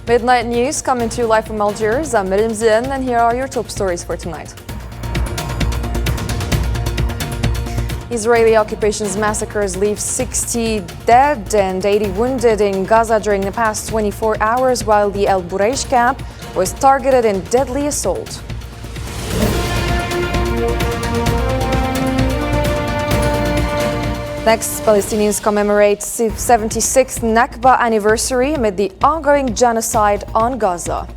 Midnight News coming to you live from Algiers. I'm Miriam Zien, and here are your top stories for tonight. Israeli occupation's massacres leave 60 dead and 80 wounded in Gaza during the past 24 hours, while the El Bureish camp was targeted in deadly assault. Next, Palestinians commemorate 76th Nakba anniversary amid the ongoing genocide on Gaza.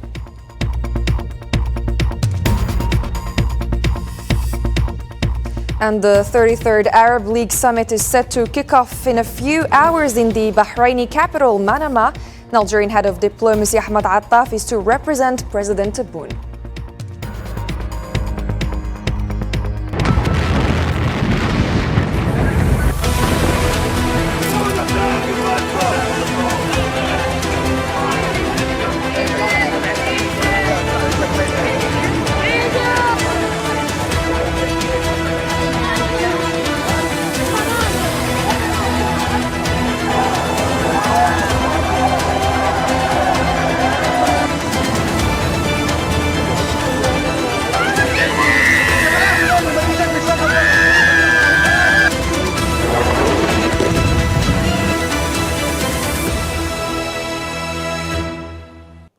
And the 33rd Arab League Summit is set to kick off in a few hours in the Bahraini capital, Manama. The Algerian head of diplomacy, Ahmed Attaf, is to represent President Tebboune.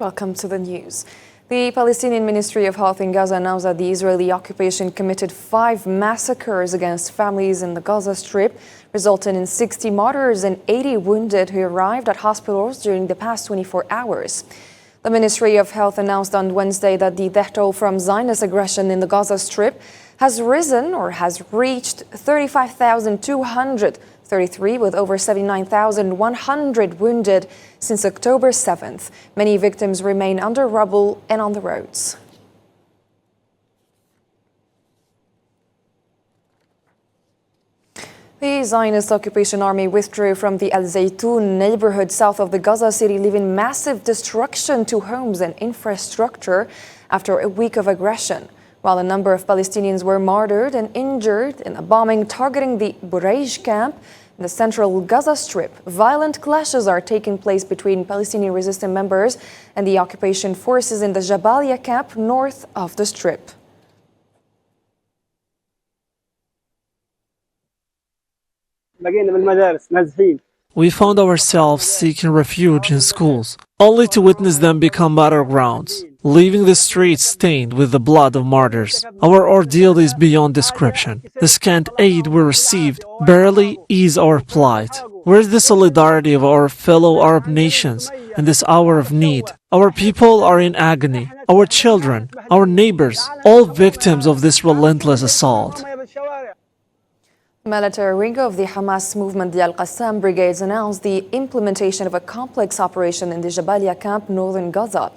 Welcome to the news. The Palestinian Ministry of Health in Gaza announced that the Israeli occupation committed 5 massacres against families in the Gaza Strip, resulting in 60 martyrs and 80 wounded who arrived at hospitals during the past 24 hours. The Ministry of Health announced on Wednesday that the death toll from Zionist aggression in the Gaza Strip has risen or has reached 35,233, with over 79,100 wounded since October 7th. Many victims remain under rubble and on the roads. The Zionist occupation army withdrew from the Al Zaytoun neighborhood south of the Gaza city, leaving massive destruction to homes and infrastructure after a week of aggression. While a number of Palestinians were martyred and injured in a bombing targeting the Bureish camp in the central Gaza Strip, violent clashes are taking place between Palestinian resistance members and the occupation forces in the Jabalia camp north of the Strip. We found ourselves seeking refuge in schools, only to witness them become battlegrounds, leaving the streets stained with the blood of martyrs. Our ordeal is beyond description. The scant aid we received barely ease our plight. Where is the solidarity of our fellow Arab nations in this hour of need? Our people are in agony. Our children, our neighbors, all victims of this relentless assault. Military wing of the Hamas movement, the Al-Qassam brigades, announced the implementation of a complex operation in the Jabalia camp, northern Gaza,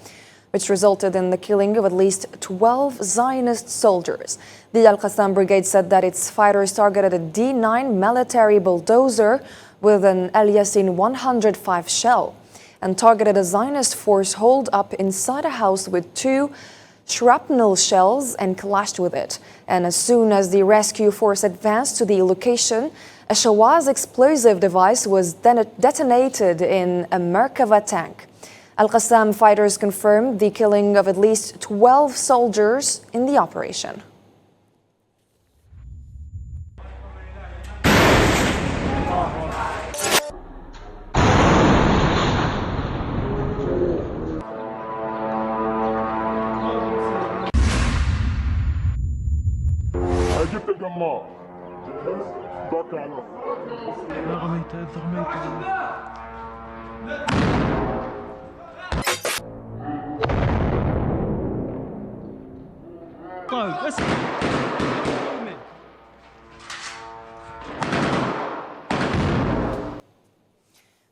which resulted in the killing of at least 12 Zionist soldiers. The Al-Qassam brigade said that its fighters targeted a D9 military bulldozer with an Al Yassin 105 shell and targeted a Zionist force holed up inside a house with 2 shrapnel shells and clashed with it. And as soon as the rescue force advanced to the location, a Shawaz explosive device was detonated in a Merkava tank. Al-Qassam fighters confirmed the killing of at least 12 soldiers in the operation.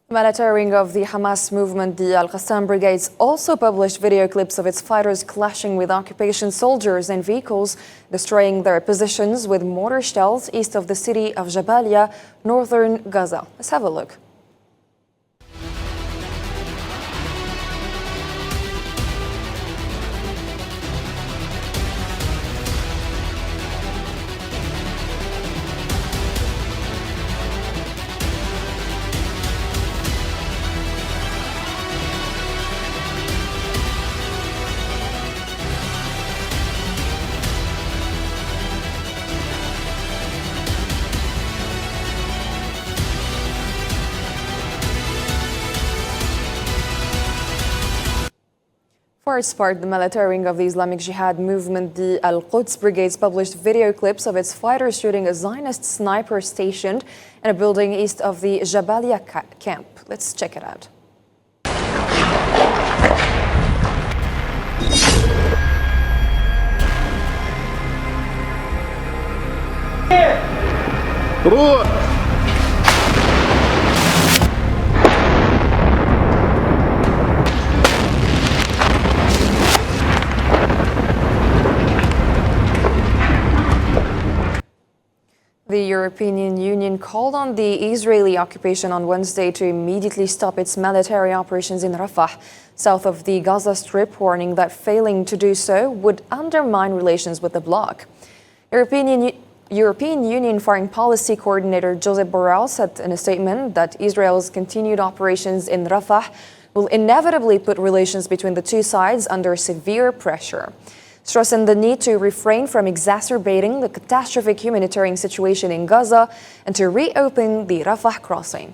The military wing of the Hamas movement, the Al-Qassam brigades, also published video clips of its fighters clashing with occupation soldiers and vehicles, destroying their positions with mortar shells east of the city of Jabalia, northern Gaza. Let's have a look. Part the military wing of the Islamic Jihad movement, the Al-Quds Brigades, published video clips of its fighters shooting a Zionist sniper stationed in a building east of the Jabalia camp. Let's check it out. The European Union called on the Israeli occupation on Wednesday to immediately stop its military operations in Rafah, south of the Gaza Strip, warning that failing to do so would undermine relations with the bloc. European Union Foreign Policy Coordinator Josep Borrell said in a statement that Israel's continued operations in Rafah will inevitably put relations between the two sides under severe pressure, stressing the need to refrain from exacerbating the catastrophic humanitarian situation in Gaza and to reopen the Rafah crossing.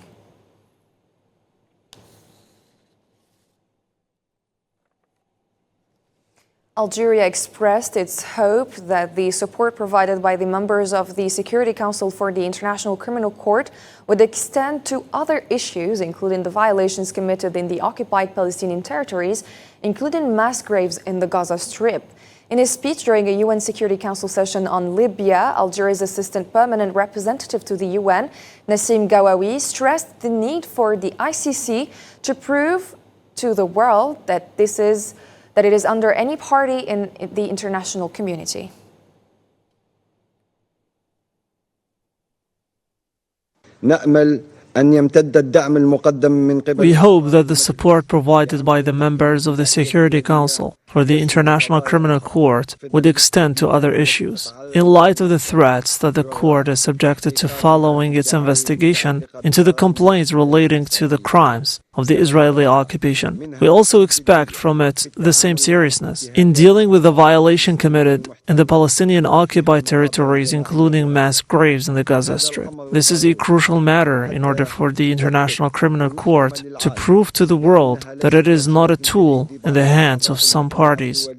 Algeria expressed its hope that the support provided by the members of the Security Council for the International Criminal Court would extend to other issues, including the violations committed in the occupied Palestinian territories, including mass graves in the Gaza Strip. In his speech during a UN Security Council session on Libya, Algeria's Assistant Permanent Representative to the UN, Nassim Gawawi, stressed the need for the ICC to prove to the world that it is under any party in the international community. We hope that the support provided by the members of the Security Council for the International Criminal Court would extend to other issues, in light of the threats that the court is subjected to following its investigation into the complaints relating to the crimes of the Israeli occupation. We also expect from it the same seriousness in dealing with the violation committed in the Palestinian occupied territories, including mass graves in the Gaza Strip. This is a crucial matter in order for the International Criminal Court to prove to the world that it is not a tool in the hands of some parties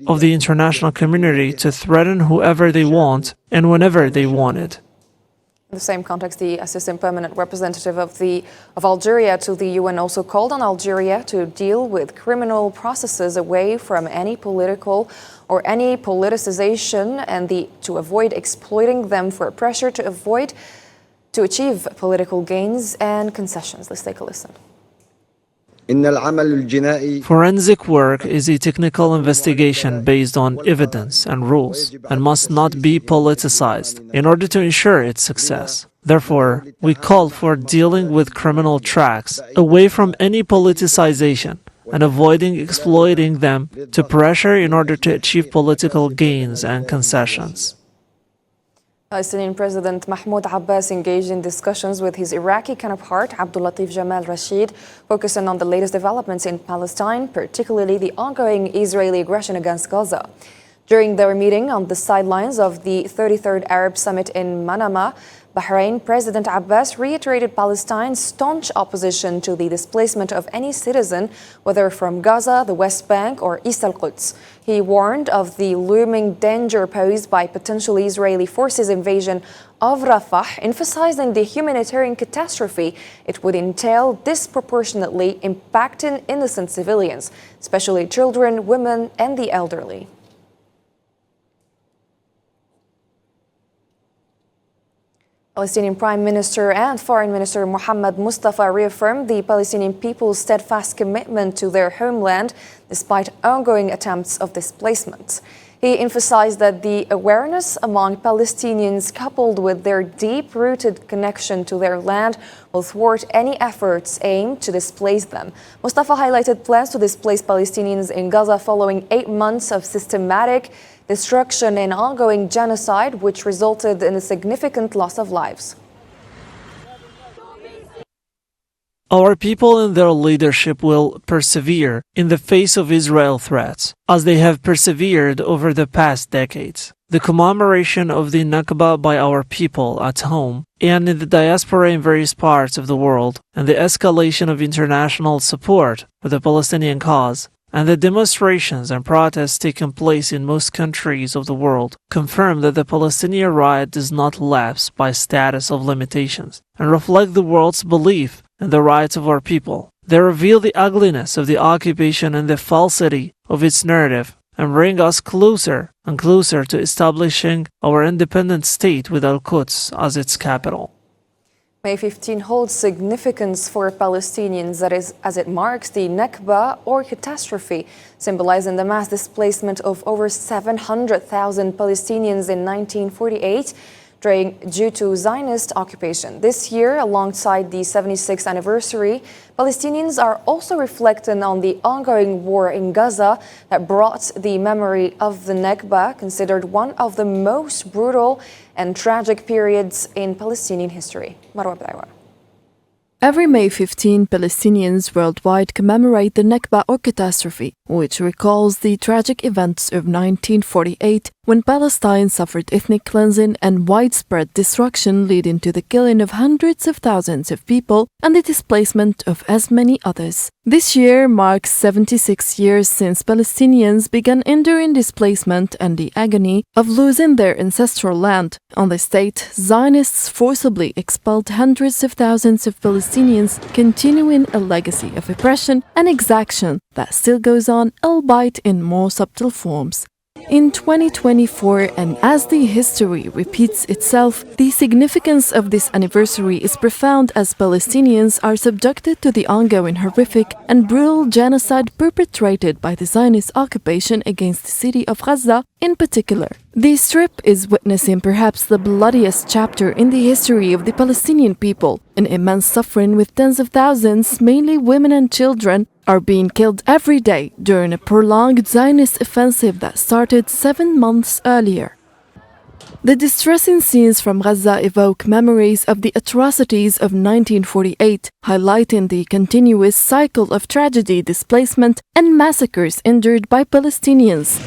of the international community to threaten whoever they want and whenever they want it. In the same context, the Assistant Permanent Representative of Algeria to the UN also called on Algeria to deal with criminal processes away from any political or any politicization and to avoid exploiting them for pressure to achieve political gains and concessions. Let's take a listen. Forensic work is a technical investigation based on evidence and rules and must not be politicized in order to ensure its success. Therefore, we call for dealing with criminal tracks away from any politicization and avoiding exploiting them to pressure in order to achieve political gains and concessions. Palestinian President Mahmoud Abbas engaged in discussions with his Iraqi counterpart Abdul Latif Jamal Rashid, focusing on the latest developments in Palestine, particularly the ongoing Israeli aggression against Gaza. During their meeting on the sidelines of the 33rd Arab Summit in Manama, Bahrain, President Abbas reiterated Palestine's staunch opposition to the displacement of any citizen, whether from Gaza, the West Bank, or East al-Quds. He warned of the looming danger posed by potential Israeli forces' invasion of Rafah, emphasizing the humanitarian catastrophe it would entail disproportionately impacting innocent civilians, especially children, women, and the elderly. Palestinian Prime Minister and Foreign Minister Mohammed Mustafa reaffirmed the Palestinian people's steadfast commitment to their homeland despite ongoing attempts of displacement. He emphasized that the awareness among Palestinians, coupled with their deep-rooted connection to their land, will thwart any efforts aimed to displace them. Mustafa highlighted plans to displace Palestinians in Gaza following 8 months of systematic destruction and ongoing genocide, which resulted in a significant loss of lives. Our people and their leadership will persevere in the face of Israel threats, as they have persevered over the past decades. The commemoration of the Nakba by our people at home and in the diaspora in various parts of the world, and the escalation of international support for the Palestinian cause, And the demonstrations and protests taking place in most countries of the world confirm that the Palestinian riot does not lapse by status of limitations and reflect the world's belief in the rights of our people. They reveal the ugliness of the occupation and the falsity of its narrative and bring us closer and closer to establishing our independent state with Al-Quds as its capital. May 15 holds significance for Palestinians, that is, as it marks the Nakba, or catastrophe, symbolizing the mass displacement of over 700,000 Palestinians in 1948 due to Zionist occupation. This year, alongside the 76th anniversary, Palestinians are also reflecting on the ongoing war in Gaza that brought the memory of the Nakba, considered one of the most brutal and tragic periods in Palestinian history. Marwa Bdaiwa. Every May 15, Palestinians worldwide commemorate the Nakba, or catastrophe, which recalls the tragic events of 1948 when Palestine suffered ethnic cleansing and widespread destruction, leading to the killing of hundreds of thousands of people and the displacement of as many others. This year marks 76 years since Palestinians began enduring displacement and the agony of losing their ancestral land. On this date, Zionists forcibly expelled hundreds of thousands of Palestinians, continuing a legacy of oppression and exaction that still goes on, albeit in more subtle forms. In 2024, and as the history repeats itself, the significance of this anniversary is profound as Palestinians are subjected to the ongoing horrific and brutal genocide perpetrated by the Zionist occupation against the city of Gaza in particular. The Strip is witnessing perhaps the bloodiest chapter in the history of the Palestinian people. An immense suffering with tens of thousands, mainly women and children, are being killed every day during a prolonged Zionist offensive that started 7 months earlier. The distressing scenes from Gaza evoke memories of the atrocities of 1948, highlighting the continuous cycle of tragedy, displacement, and massacres endured by Palestinians.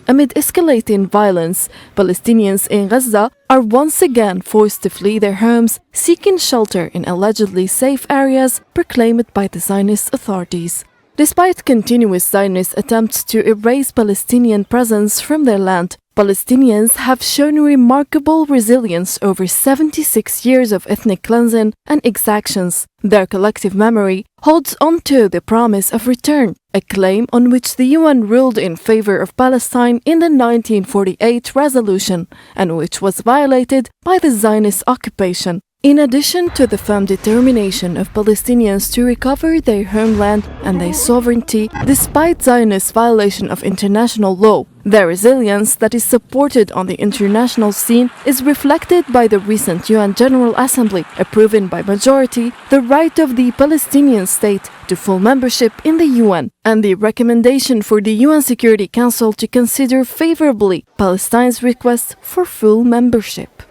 Amid escalating violence, Palestinians in Gaza are once again forced to flee their homes, seeking shelter in allegedly safe areas proclaimed by the Zionist authorities. Despite continuous Zionist attempts to erase Palestinian presence from their land, Palestinians have shown remarkable resilience over 76 years of ethnic cleansing and exactions. Their collective memory holds on to the promise of return, a claim on which the UN ruled in favor of Palestine in the 1948 resolution, and which was violated by the Zionist occupation. In addition to the firm determination of Palestinians to recover their homeland and their sovereignty despite Zionist violation of international law, their resilience that is supported on the international scene is reflected by the recent UN General Assembly approving by majority the right of the Palestinian state to full membership in the UN and the recommendation for the UN Security Council to consider favorably Palestine's request for full membership.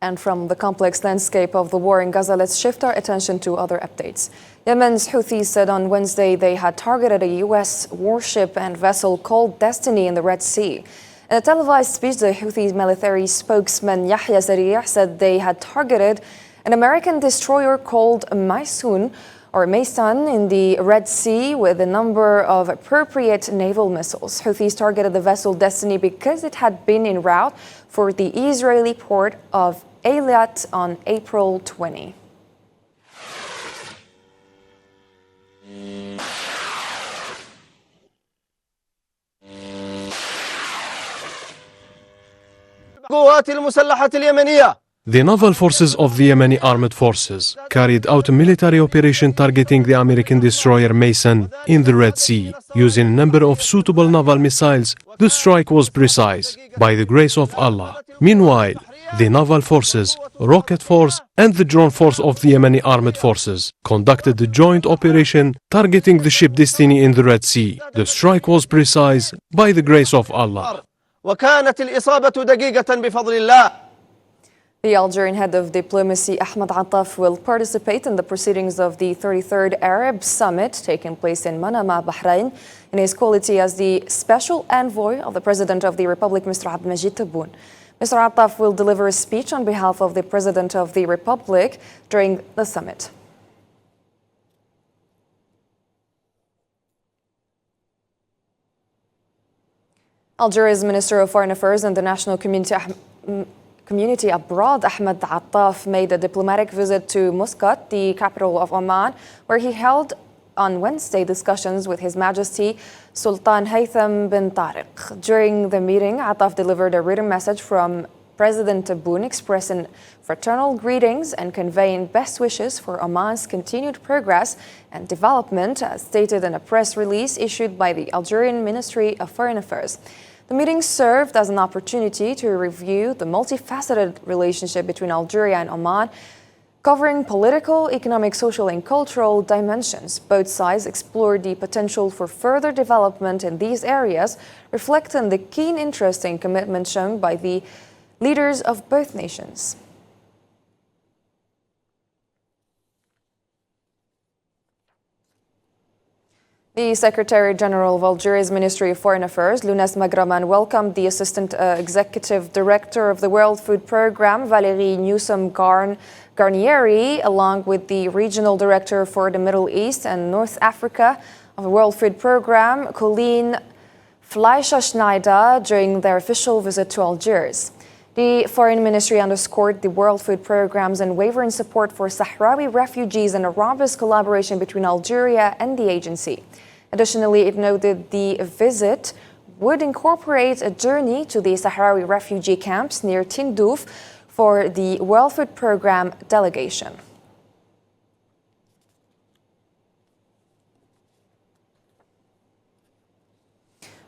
And from the complex landscape of the war in Gaza, let's shift our attention to other updates. Yemen's Houthis said on Wednesday they had targeted a U.S. warship and vessel called Destiny in the Red Sea. In a televised speech, the Houthi military spokesman Yahya Sarih said they had targeted an American destroyer called Maysan in the Red Sea with a number of appropriate naval missiles. Houthis targeted the vessel Destiny because it had been en route for the Israeli port of Eilat on April 20. القوات المسلحة اليمنية The naval forces of the Yemeni armed forces carried out a military operation targeting the American destroyer Mason in the Red Sea. Using a number of suitable naval missiles, the strike was precise, by the grace of Allah. Meanwhile, the naval forces, rocket force, and the drone force of the Yemeni armed forces conducted the joint operation targeting the ship Destiny in the Red Sea. The strike was precise, by the grace of Allah. وكانت الإصابة دقيقة بفضل الله. The Algerian head of diplomacy, Ahmed Attaf, will participate in the proceedings of the 33rd Arab Summit taking place in Manama, Bahrain, in his quality as the special envoy of the President of the Republic, Mr. Abdelmajid Tebboune. Mr. Attaf will deliver a speech on behalf of the President of the Republic during the summit. Algeria's Minister of Foreign Affairs and the National Community Abroad, Ahmed Attaf, made a diplomatic visit to Muscat, the capital of Oman, where he held on Wednesday discussions with His Majesty Sultan Haytham bin Tariq. During the meeting, Attaf delivered a written message from President Tebboune expressing fraternal greetings and conveying best wishes for Oman's continued progress and development, as stated in a press release issued by the Algerian Ministry of Foreign Affairs. The meeting served as an opportunity to review the multifaceted relationship between Algeria and Oman, covering political, economic, social, and cultural dimensions. Both sides explored the potential for further development in these areas, reflecting the keen interest and commitment shown by the leaders of both nations. The Secretary General of Algeria's Ministry of Foreign Affairs, Lounes Magraman, welcomed the Assistant Executive Director of the World Food Programme, Valérie Newsom-Garnieri, along with the Regional Director for the Middle East and North Africa of the World Food Programme, Colleen Fleischer-Schneider, during their official visit to Algiers. The Foreign Ministry underscored the World Food Programme's unwavering support for Sahrawi refugees and a robust collaboration between Algeria and the agency. Additionally, it noted the visit would incorporate a journey to the Sahrawi refugee camps near Tindouf for the World Food Programme delegation.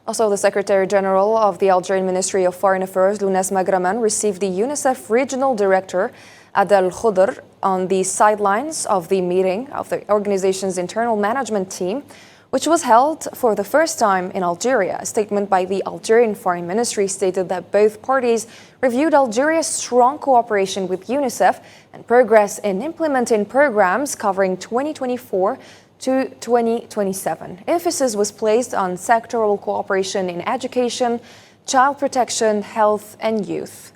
Also, the Secretary General of the Algerian Ministry of Foreign Affairs, Lounes Magraman, received the UNICEF Regional Director, Adel Khudr, on the sidelines of the meeting of the organization's internal management team, which was held for the first time in Algeria. A statement by the Algerian Foreign Ministry stated that both parties reviewed Algeria's strong cooperation with UNICEF and progress in implementing programs covering 2024 to 2027. Emphasis was placed on sectoral cooperation in education, child protection, health, and youth.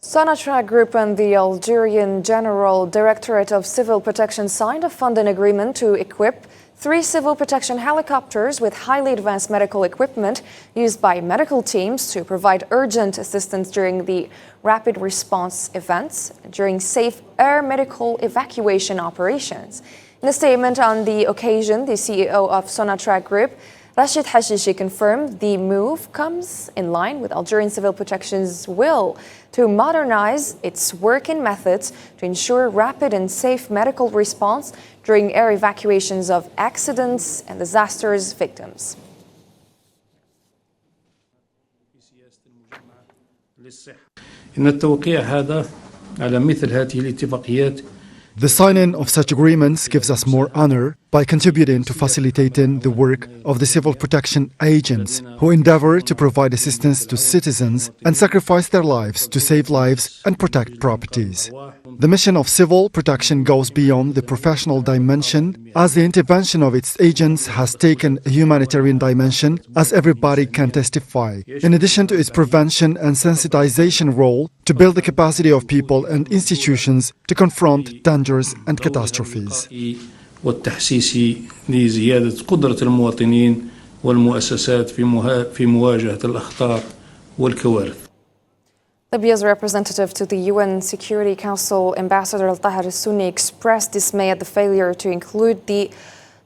Sonatrach Group and the Algerian General Directorate of Civil Protection signed a funding agreement to equip 3 civil protection helicopters with highly advanced medical equipment used by medical teams to provide urgent assistance during the rapid response events, during safe air medical evacuation operations. In a statement on the occasion, the CEO of Sonatrach Group, Rashid Hashishi, confirmed the move comes in line with Algerian Civil Protection's will to modernize its working methods to ensure rapid and safe medical response during air evacuations of accidents and disasters victims. إن التوقيع هذا على مثل هذه الاتفاقيات. The signing of such agreements gives us more honor by contributing to facilitating the work of the civil protection agents who endeavor to provide assistance to citizens and sacrifice their lives to save lives and protect properties. The mission of civil protection goes beyond the professional dimension, as the intervention of its agents has taken a humanitarian dimension, as everybody can testify, in addition to its prevention and sensitization role to build the capacity of people and institutions to confront dangers and catastrophes. والتحسيس لزيادة قدرة المواطنين والمؤسسات في مواجهة الأخطار والكوارث. Libya's representative to the UN Security Council, Ambassador Al-Tahar al-Sunni, expressed dismay at the failure to include the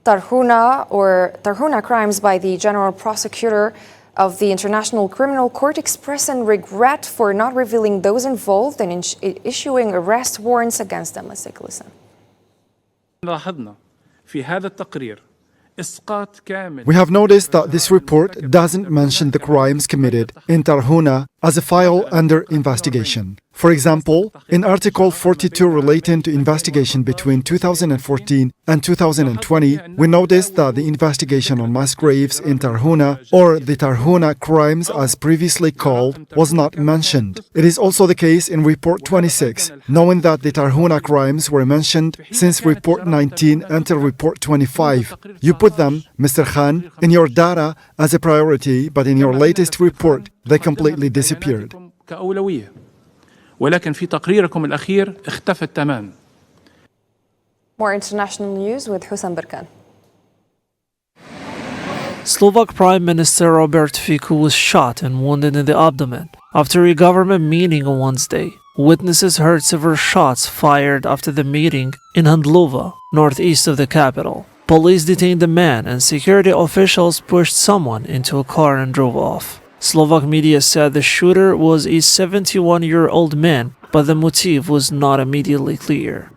Tarhuna crimes by the General Prosecutor of the International Criminal Court expressing regret for not revealing those involved and issuing arrest warrants against them. Let's take a listen. لاحظنا في هذا التقرير إسقاط كامل. We have noticed that this report doesn't mention the crimes committed in Tarhuna as a file under investigation. For example, in Article 42 relating to investigation between 2014 and 2020, we noticed that the investigation on mass graves in Tarhuna, or the Tarhuna crimes as previously called, was not mentioned. It is also the case in Report 26, knowing that the Tarhuna crimes were mentioned since Report 19 until Report 25. You put them, Mr. Khan, in your data as a priority, but in your latest report, they completely disappeared. كأولوية. ولكن في تقريركم الأخير اختفت تماما. More international news with Hussein Berkan. Slovak Prime Minister Robert Fico was shot and wounded in the abdomen after a government meeting on Wednesday. Witnesses heard several shots fired after the meeting in Handlova, northeast of the capital. Police detained the man and security officials pushed someone into a car and drove off. Slovak media said the shooter was a 71-year-old man, but the motive was not immediately clear.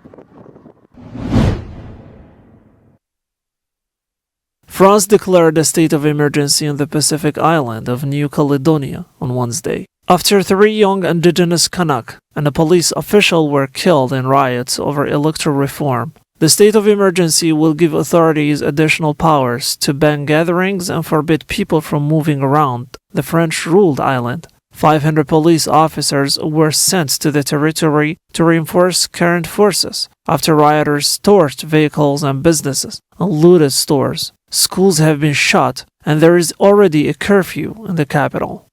France declared a state of emergency in the Pacific island of New Caledonia on Wednesday, after 3 young indigenous Kanak and a police official were killed in riots over electoral reform. The state of emergency will give authorities additional powers to ban gatherings and forbid people from moving around the French-ruled island. 500 police officers were sent to the territory to reinforce current forces after rioters torched vehicles and businesses and looted stores. Schools have been shut, and there is already a curfew in the capital.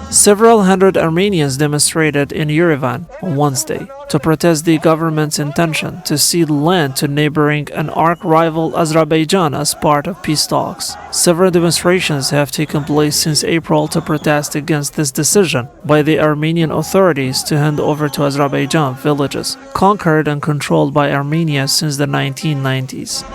Several hundred Armenians demonstrated in Yerevan on Wednesday to protest the government's intention to cede land to neighboring and arch-rival Azerbaijan as part of peace talks. Several demonstrations have taken place since April to protest against this decision by the Armenian authorities to hand over to Azerbaijan villages conquered and controlled by Armenia since the 1990s.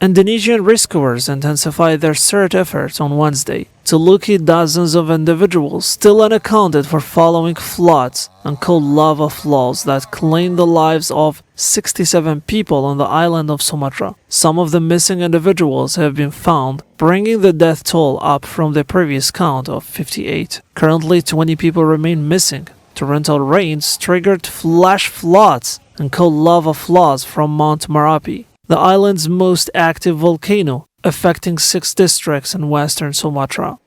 Indonesian rescuers intensified their search efforts on Wednesday to locate dozens of individuals still unaccounted for following floods and cold lava flows that claimed the lives of 67 people on the island of Sumatra. Some of the missing individuals have been found, bringing the death toll up from the previous count of 58. Currently, 20 people remain missing. Torrential rains triggered flash floods and cold lava flows from Mount Merapi, the island's most active volcano, affecting 6 districts in western Sumatra.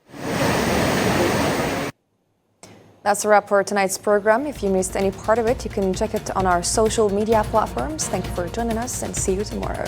That's a wrap for tonight's program. If you missed any part of it, you can check it on our social media platforms. Thank you for joining us and see you tomorrow.